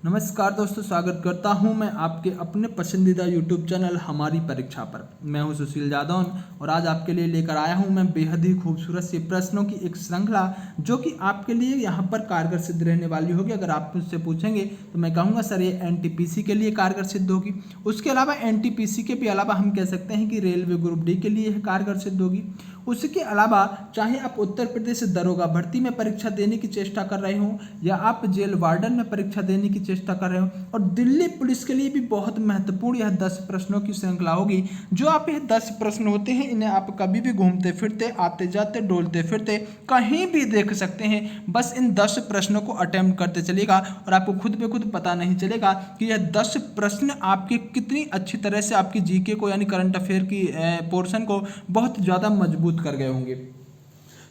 नमस्कार दोस्तों, स्वागत करता हूं मैं आपके अपने पसंदीदा यूट्यूब चैनल हमारी परीक्षा पर। मैं हूं सुशील जादौन और आज आपके लिए लेकर आया हूं मैं बेहद ही खूबसूरत से प्रश्नों की एक श्रृंखला जो कि आपके लिए यहां पर कारगर सिद्ध रहने वाली होगी। अगर आप मुझसे पूछेंगे तो मैं कहूँगा सर ये एनटीपीसी के लिए कारगर सिद्ध होगी। उसके अलावा एनटीपीसी के भी अलावा हम कह सकते हैं कि रेलवे ग्रुप डी के लिए कारगर सिद्ध होगी। उसके अलावा चाहे आप उत्तर प्रदेश दरोगा भर्ती में परीक्षा देने की चेष्टा कर रहे हो या आप जेल वार्डन में परीक्षा देने की चेष्टा कर रहे हो, और दिल्ली पुलिस के लिए भी बहुत महत्वपूर्ण यह 10 प्रश्नों की श्रृंखला होगी। जो आप यह 10 प्रश्न होते हैं इन्हें आप कभी भी घूमते फिरते, आते जाते, डोलते फिरते कहीं भी देख सकते हैं। बस इन 10 प्रश्नों को अटेम्प्ट करते चलेगा और आपको खुद ब खुद पता नहीं चलेगा कि यह 10 प्रश्न आपके कितनी अच्छी तरह से आपकी जीके को यानी करंट अफेयर की पोर्शन को बहुत ज़्यादा मजबूत कर गए होंगे।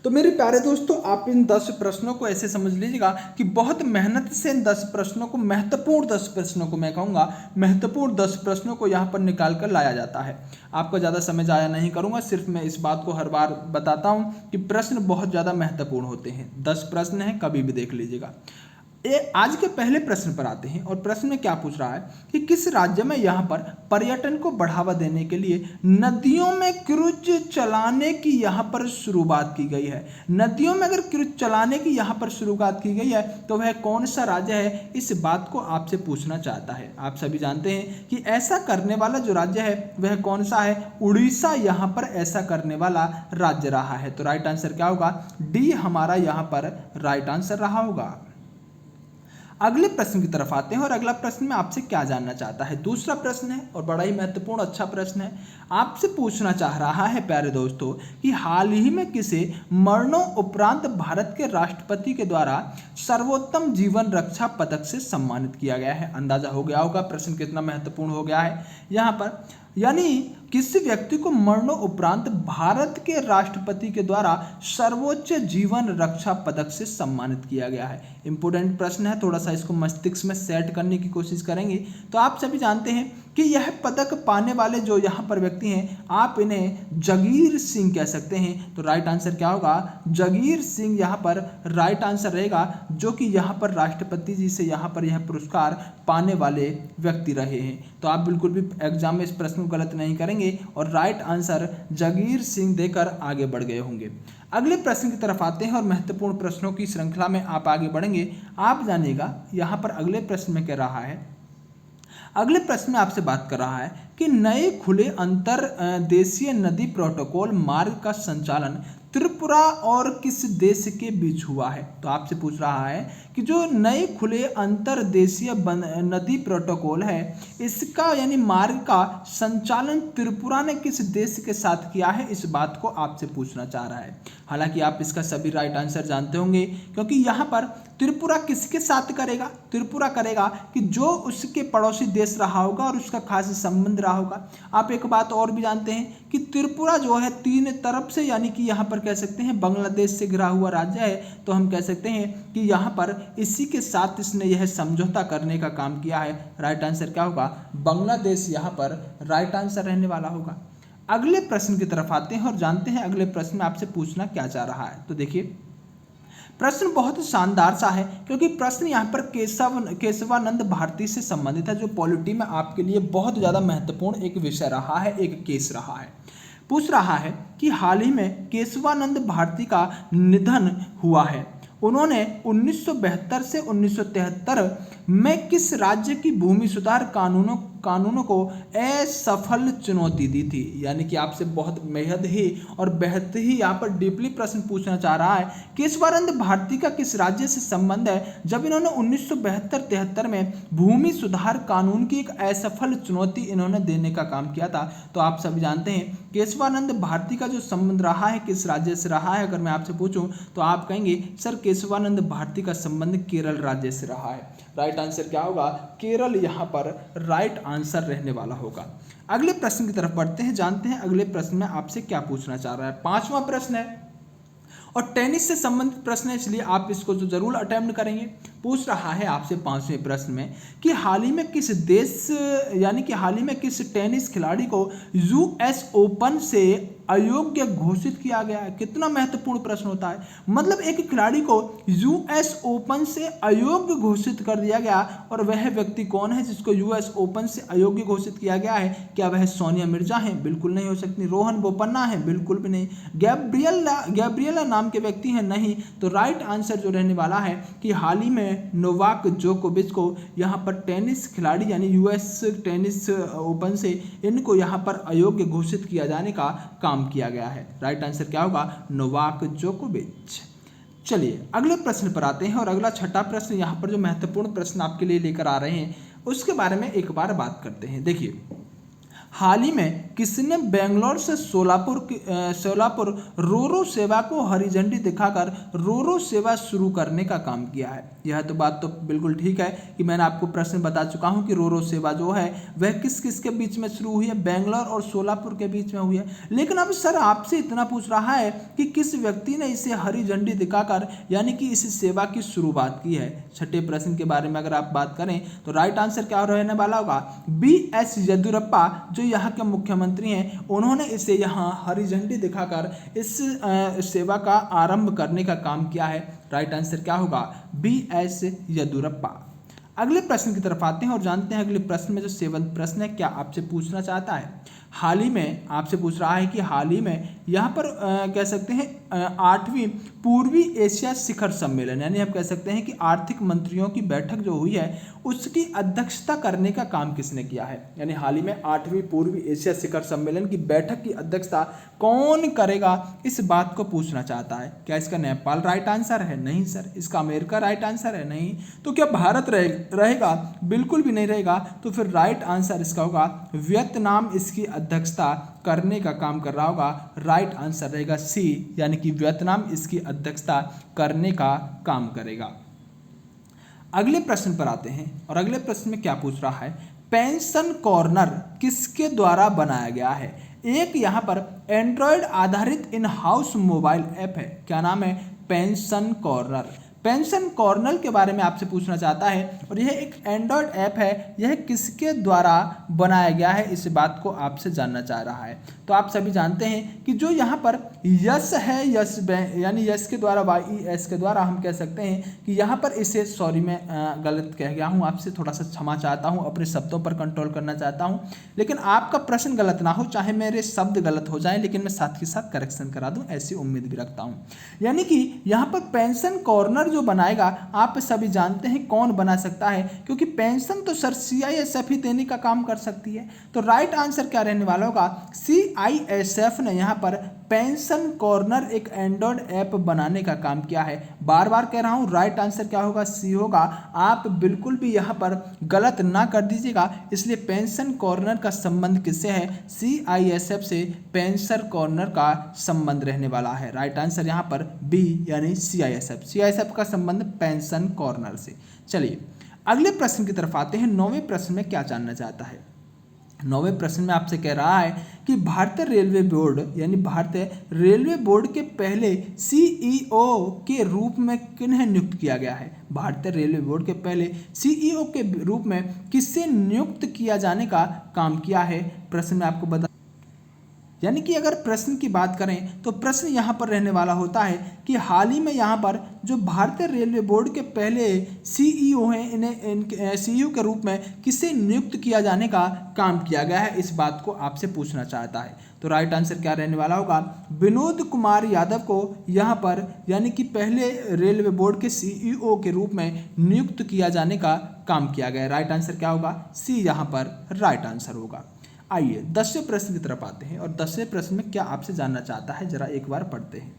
तो मेरे प्यारे दोस्तों, आप इन 10 प्रश्नों को ऐसे समझ लीजिएगा कि बहुत मेहनत से इन 10 प्रश्नों को, महत्वपूर्ण 10 प्रश्नों को, मैं कहूँगा महत्वपूर्ण 10 प्रश्नों को यहाँ पर निकाल कर लाया जाता है। आपका ज़्यादा समय जाया नहीं करूँगा, सिर्फ मैं इस बात को हर बार बताता हूँ कि प्रश्न बहुत ज़्यादा महत्वपूर्ण होते हैं। 10 प्रश्न हैं, कभी भी देख लीजिएगा। आज के पहले प्रश्न पर आते हैं और प्रश्न में क्या पूछ रहा है कि किस राज्य में यहाँ पर पर्यटन को बढ़ावा देने के लिए नदियों में क्रूज चलाने की यहाँ पर शुरुआत की गई है। नदियों में अगर क्रूज चलाने की यहाँ पर शुरुआत की गई है तो वह कौन सा राज्य है, इस बात को आपसे पूछना चाहता है। आप सभी जानते हैं कि ऐसा करने वाला जो राज्य है वह कौन सा है। उड़ीसा यहाँ पर ऐसा करने वाला राज्य रहा है। तो राइट आंसर क्या होगा? डी हमारा यहाँ पर राइट आंसर रहा होगा। अगले प्रश्न की तरफ आते हैं और अगला प्रश्न में आपसे क्या जानना चाहता है। दूसरा प्रश्न है और बड़ा ही महत्वपूर्ण अच्छा प्रश्न है। आपसे पूछना चाह रहा है प्यारे दोस्तों कि हाल ही में किसे मरणों उपरांत भारत के राष्ट्रपति के द्वारा सर्वोत्तम जीवन रक्षा पदक से सम्मानित किया गया है। अंदाजा हो गया होगा प्रश्न कितना महत्वपूर्ण हो गया है यहाँ पर। यानी किसी व्यक्ति को मरणों उपरांत भारत के राष्ट्रपति के द्वारा सर्वोच्च जीवन रक्षा पदक से सम्मानित किया गया है। इंपोर्टेंट प्रश्न है, थोड़ा सा इसको मस्तिष्क में सेट करने की कोशिश करेंगे। तो आप सभी जानते हैं कि यह पदक पाने वाले जो यहाँ पर व्यक्ति हैं, आप इन्हें जगीर सिंह कह सकते हैं। तो राइट आंसर क्या होगा? जगीर सिंह यहाँ पर राइट आंसर रहेगा, जो कि यहाँ पर राष्ट्रपति जी से यहाँ पर यह पुरस्कार पाने वाले व्यक्ति रहे हैं। तो आप बिल्कुल भी एग्जाम में इस प्रश्न को गलत नहीं करेंगे और राइट आंसर जगीर सिंह देकर आगे बढ़ गए होंगे। अगले प्रश्न की तरफ आते हैं और महत्वपूर्ण प्रश्नों की श्रृंखला में आप आगे बढ़ेंगे। आप जानिएगा यहाँ पर अगले प्रश्न में कह रहा है, अगले प्रश्न में आपसे बात कर रहा है कि नए खुले अंतर देशीय नदी प्रोटोकॉल मार्ग का संचालन त्रिपुरा और किस देश के बीच हुआ है। तो आपसे पूछ रहा है कि जो नए खुले अंतर्देशीय नदी प्रोटोकॉल है, इसका यानी मार्ग का संचालन त्रिपुरा ने किस देश के साथ किया है, इस बात को आपसे पूछना चाह रहा है। हालांकि आप इसका सभी राइट आंसर जानते होंगे, क्योंकि यहाँ पर त्रिपुरा किसके साथ करेगा? त्रिपुरा करेगा कि जो उसके पड़ोसी देश रहा होगा और उसका खास संबंध रहा होगा। आप एक बात और भी जानते हैं कि त्रिपुरा जो है 3 तरफ से, यानी कि यहाँ पर कह सकते हैं बांग्लादेश से घिरा हुआ राज्य है। तो हम कह सकते हैं कि यहाँ पर इसी के साथ इसने यह समझौता करने का काम किया है। राइट आंसर क्या होगा? बांग्लादेश यहाँ पर राइट आंसर रहने वाला होगा। अगले प्रश्न की तरफ आते हैं और जानते हैं अगले प्रश्न में आपसे पूछना क्या चाह रहा है। तो देखिए प्रश्न बहुत शानदार सा है, क्योंकि प्रश्न यहाँ पर केशवानंद भारती से संबंधित है, जो पॉलिटी में आपके लिए बहुत ज़्यादा महत्वपूर्ण एक विषय रहा है, एक केस रहा है। पूछ रहा है कि हाल ही में केशवानंद भारती का निधन हुआ है। उन्होंने 1972 से 1973 में किस राज्य की भूमि सुधार कानूनों को असफल चुनौती दी थी। यानी कि आपसे बहुत बेहद ही और बेहद ही यहाँ पर डीपली प्रश्न पूछना चाह रहा है, केशवानंद भारती का किस राज्य से संबंध है जब इन्होंने 1972-73 में भूमि सुधार कानून की एक असफल चुनौती इन्होंने देने का काम किया था। तो आप सभी जानते हैं केशवानंद भारती का जो संबंध रहा है किस राज्य से रहा है। अगर मैं आपसे पूछूं तो आप कहेंगे सर केशवानंद भारती का संबंध केरल राज्य से रहा है। राइट आंसर क्या होगा? केरल यहाँ पर राइट आंसर रहने वाला होगा। अगले प्रश्न की तरफ बढ़ते हैं, जानते हैं अगले प्रश्न में आपसे क्या पूछना चाह रहा है। 5वां प्रश्न है और टेनिस से संबंधित प्रश्न है, इसलिए आप इसको तो जरूर अटेम्प्ट करेंगे। पूछ रहा है आपसे 5वें प्रश्न में कि हाल ही में किस देश, यानी कि हाल ही में किस टेनिस खिलाड़ी को यूएस ओपन से अयोग्य घोषित किया गया है। कितना महत्वपूर्ण प्रश्न होता है, मतलब एक खिलाड़ी को यूएस ओपन से अयोग्य घोषित कर दिया गया, और वह व्यक्ति कौन है जिसको यूएस ओपन से अयोग्य घोषित किया गया है? क्या वह सोनिया मिर्जा है? बिल्कुल नहीं हो सकती। रोहन बोपन्ना है? बिल्कुल भी नहीं। गैब्रिएला नाम के व्यक्ति हैं? नहीं। तो राइट आंसर जो रहने वाला है कि हाल ही में नोवाक जोकोविच को यहाँ पर टेनिस खिलाड़ी यानी यूएस टेनिस ओपन से इनको यहाँ पर अयोग्य घोषित किया जाने का काम किया गया है। राइट आंसर क्या होगा? नोवाक जोकोविच। चलिए अगले प्रश्न पर आते हैं, और अगला छठा प्रश्न यहाँ पर जो महत्वपूर्ण प्रश्न आपके लिए लेकर आ रहे हैं उसके बारे में एक बार बात करते हैं। देखिए, हाल ही में किसने बेंगलोर से सोलापुर रोरो सेवा को हरी झंडी दिखाकर रोरो सेवा शुरू करने का काम किया है? यह तो बात तो बिल्कुल ठीक है कि मैंने आपको प्रश्न बता चुका हूं कि रोरो सेवा जो है वह किस किस के बीच में शुरू हुई है? बेंगलोर और सोलापुर के बीच में हुई है। लेकिन अब सर आपसे इतना पूछ रहा है कि किस व्यक्ति ने इसे हरी झंडी दिखाकर यानी कि इस सेवा की शुरुआत की है? छठे प्रश्न के बारे में अगर आप बात करें तो राइट आंसर क्या रहने वाला होगा? BS येदियुरप्पा जो यहाँ के मुख्यमंत्री हैं, उन्होंने इसे यहाँ हरी झंडी दिखाकर इस सेवा का आरंभ करने का काम किया है। राइट आंसर क्या होगा? BS येदियुरप्पा। अगले प्रश्न की तरफ आते हैं और जानते हैं अगले प्रश्न में जो 7वां प्रश्न है क्या आपसे पूछना चाहता है। हाल ही में आपसे पूछ रहा है कि हाल ही में यहाँ पर कह सकते हैं 8वीं पूर्वी एशिया शिखर सम्मेलन यानी आप कह सकते हैं कि आर्थिक मंत्रियों की बैठक जो हुई है उसकी अध्यक्षता करने का काम किसने किया है? यानी हाल ही में 8वीं पूर्वी एशिया शिखर सम्मेलन की बैठक की अध्यक्षता कौन करेगा, इस बात को पूछना चाहता है। क्या इसका नेपाल राइट आंसर है? नहीं सर। इसका अमेरिका राइट आंसर है? नहीं। तो क्या भारत रहेगा? बिल्कुल भी नहीं रहेगा। तो फिर राइट आंसर इसका होगा वियतनाम इसकी अध्यक्षता करने का काम कर रहा होगा। राइट आंसर रहेगा सी, यानी कि वियतनाम इसकी अध्यक्षता करने का काम करेगा। अगले प्रश्न पर आते हैं और अगले प्रश्न में क्या पूछ रहा है? पेंशन कॉर्नर किसके द्वारा बनाया गया है? एक यहाँ पर एंड्रॉयड आधारित इन हाउस मोबाइल ऐप है। क्या नाम है? Pension corner. पेंशन कॉर्नर के बारे में आपसे पूछना चाहता है और यह एक एंड्रॉयड ऐप है। यह किसके द्वारा बनाया गया है, इस बात को आपसे जानना चाह रहा है। तो आप सभी जानते हैं कि जो यहाँ पर यस है, यस यानी यस के द्वारा YES के द्वारा हम कह सकते हैं कि यहाँ पर इसे सॉरी मैं गलत कह गया हूँ, आपसे थोड़ा सा क्षमा चाहता हूँ, अपने शब्दों पर कंट्रोल करना चाहता हूँ। लेकिन आपका प्रश्न गलत ना हो, चाहे मेरे शब्द गलत हो जाएं, लेकिन मैं साथ के साथ करेक्शन करा दूँ ऐसी उम्मीद भी रखता हूँ। यानी कि यहाँ पर पेंशन कॉर्नर जो बनाएगा, आप सभी जानते हैं कौन बना सकता है, क्योंकि पेंशन तो सर CISF ही देने का काम कर सकती है। तो राइट आंसर क्या रहने वाला होगा? CISF ने यहाँ पर पेंशन कॉर्नर एक एंड्रॉयड ऐप बनाने का काम किया है। बार बार कह रहा हूँ राइट आंसर क्या होगा? सी होगा। आप बिल्कुल भी यहाँ पर गलत ना कर दीजिएगा। इसलिए पेंशन कॉर्नर का संबंध किससे है? CISF से पेंशन कॉर्नर का संबंध रहने वाला है। राइट आंसर यहाँ पर बी यानी CISF का संबंध पेंशन कॉर्नर से। चलिए अगले प्रश्न की तरफ आते हैं। 9वें प्रश्न में क्या जानना चाहता है? 9वें प्रश्न में आपसे कह रहा है कि भारतीय रेलवे बोर्ड यानी भारतीय रेलवे बोर्ड के पहले CEO के रूप में किन्हें नियुक्त किया गया है? भारतीय रेलवे बोर्ड के पहले CEO के रूप में किसे नियुक्त किया जाने का काम किया है? प्रश्न में आपको बता, यानी कि अगर प्रश्न की बात करें तो प्रश्न यहाँ पर रहने वाला होता है कि हाल ही में यहाँ पर जो भारतीय रेलवे बोर्ड के पहले CEO हैं, इन्हें CEO के रूप में किसे नियुक्त किया जाने का काम किया गया है, इस बात को आपसे पूछना चाहता है। तो राइट आंसर क्या रहने वाला होगा? विनोद कुमार यादव को यहाँ पर यानी कि पहले रेलवे बोर्ड के CEO के रूप में नियुक्त किया जाने का काम किया गया है। राइट आंसर क्या होगा? सी यहाँ पर राइट आंसर होगा। आइए 10वें प्रश्न की तरफ आते हैं और 10वें प्रश्न में क्या आपसे जानना चाहता है, जरा एक बार पढ़ते हैं।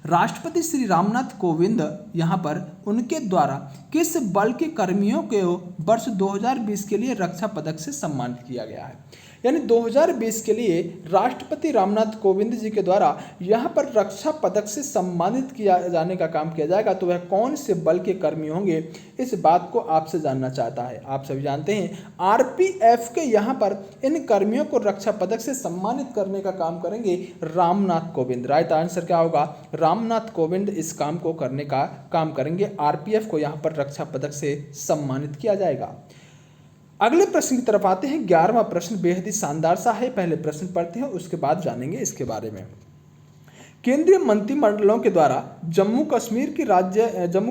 राष्ट्रपति श्री रामनाथ कोविंद यहाँ पर उनके द्वारा किस बल के कर्मियों को वर्ष 2020 के लिए रक्षा पदक से सम्मानित किया गया है? यानी 2020 के लिए राष्ट्रपति रामनाथ कोविंद जी के द्वारा यहाँ पर रक्षा पदक से सम्मानित किया जाने का काम किया जाएगा। तो वह कौन से बल के कर्मी होंगे, इस बात को आपसे जानना चाहता है। आप सभी जानते हैं RPF के यहाँ पर इन कर्मियों को रक्षा पदक से सम्मानित करने का काम करेंगे रामनाथ कोविंद। राइट आंसर क्या होगा? रामनाथ कोविंद इस काम को करने का काम करेंगे। RPF को यहाँ पर रक्षा पदक से सम्मानित किया जाएगा। अगले प्रश्न की तरफ आते हैं। 11वां प्रश्न बेहद ही शानदार सा है। पहले प्रश्न पढ़ते हैं, उसके बाद जानेंगे इसके बारे में। केंद्रीय मंत्रिमंडलों के द्वारा जम्मू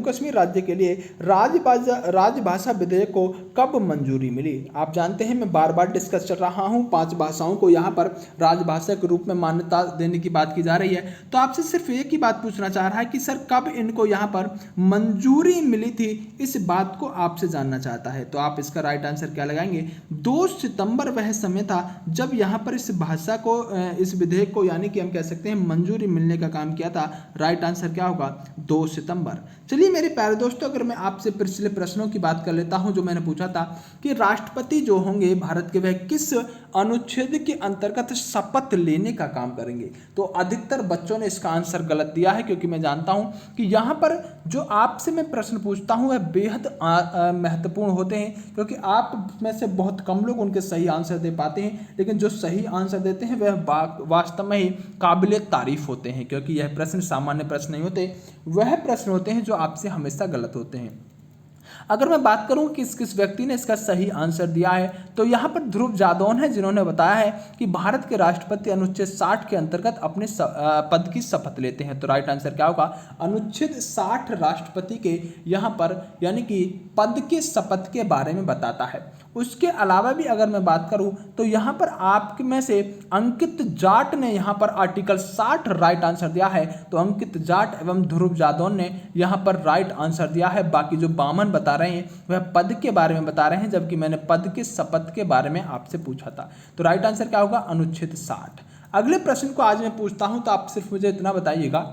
कश्मीर राज्य के लिए राजभाषा विधेयक को कब मंजूरी मिली? आप जानते हैं मैं बार बार डिस्कस कर रहा हूं, 5 भाषाओं को यहाँ पर राजभाषा के रूप में मान्यता देने की बात की जा रही है। तो आपसे सिर्फ एक ही बात पूछना चाह रहा है कि सर कब इनको यहाँ पर मंजूरी मिली थी, इस बात को आपसे जानना चाहता है। तो आप इसका राइट आंसर क्या लगाएंगे? 2 सितंबर वह समय था जब यहाँ पर इस भाषा को, इस विधेयक को यानी कि हम कह सकते हैं मंजूरी मिलने का काम किया था। राइट आंसर क्या होगा? 2 सितंबर। चलिए मेरे प्यारे दोस्तों, अगर मैं आपसे पिछले प्रश्नों की बात कर लेता हूं जो मैंने पूछा था कि राष्ट्रपति जो होंगे भारत के, वह किस अनुच्छेद के अंतर्गत शपथ लेने का काम करेंगे? तो अधिकतर बच्चों ने इसका आंसर गलत दिया है, क्योंकि मैं जानता हूं कि यहां पर जो आपसे मैं प्रश्न पूछता हूं वह बेहद महत्वपूर्ण होते हैं, क्योंकि आप में से बहुत कम लोग उनके सही आंसर दे पाते हैं, लेकिन जो सही आंसर देते हैं वह वास्तव में ही काबिल तारीफ होते हैं, क्योंकि यह प्रश्न सामान्य प्रश्न नहीं होते, वह प्रश्न होते हैं जो आपसे हमेशा गलत होते हैं। अगर मैं बात करूं कि किस व्यक्ति ने इसका सही आंसर दिया है, तो यहाँ पर ध्रुव जादौन है, जिन्होंने बताया है कि भारत के राष्ट्रपति अनुच्छेद 60 के अंतर्गत अपने पद की शपथ लेते हैं। तो राइट आंसर क्या होगा? अनुच्छेद 60 राष्ट्रपति के यहाँ पर यानी कि पद के शपथ के बारे में बताता है। उसके अलावा भी अगर मैं बात करूं तो यहाँ पर आप में से अंकित जाट ने यहाँ पर आर्टिकल 60 राइट आंसर दिया है। तो अंकित जाट एवं ध्रुव जादौन ने यहाँ पर राइट आंसर दिया है। बाकी जो बामन बता रहे हैं वह पद के बारे में बता रहे हैं, जबकि मैंने पद के शपथ के बारे में आपसे पूछा था। तो राइट आंसर क्या होगा? अनुच्छेद 60। अगले प्रश्न को आज मैं पूछता हूं, तो आप सिर्फ मुझे इतना बताइएगा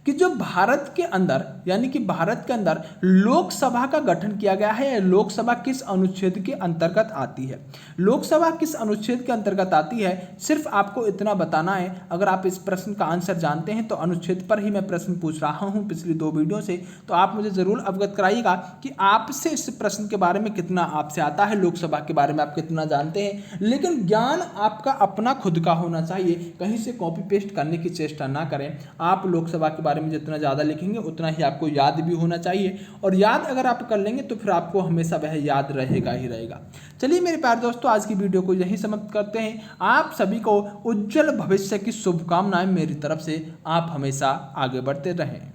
कि जो भारत के अंदर यानी कि भारत के अंदर लोकसभा का गठन किया गया है, लोकसभा किस अनुच्छेद के अंतर्गत आती है? लोकसभा किस अनुच्छेद के अंतर्गत आती है, सिर्फ आपको इतना बताना है। अगर आप इस प्रश्न का आंसर जानते हैं तो अनुच्छेद पर ही मैं प्रश्न पूछ रहा हूं पिछली 2 वीडियो से, तो आप मुझे जरूर अवगत कराइएगा कि आपसे इस प्रश्न के बारे में कितना आपसे आता है, लोकसभा के बारे में आप कितना जानते हैं। लेकिन ज्ञान आपका अपना खुद का होना चाहिए, कहीं से कॉपी पेस्ट करने की चेष्टा ना करें। आप लोकसभा के बारे में जितना ज़्यादा लिखेंगे उतना ही आपको याद भी होना चाहिए, और याद अगर आप कर लेंगे तो फिर आपको हमेशा वह याद रहेगा ही रहेगा। चलिए मेरे प्यारे दोस्तों, आज की वीडियो को यहीं समाप्त करते हैं। आप सभी को उज्जवल भविष्य की शुभकामनाएं मेरी तरफ से। आप हमेशा आगे बढ़ते रहें।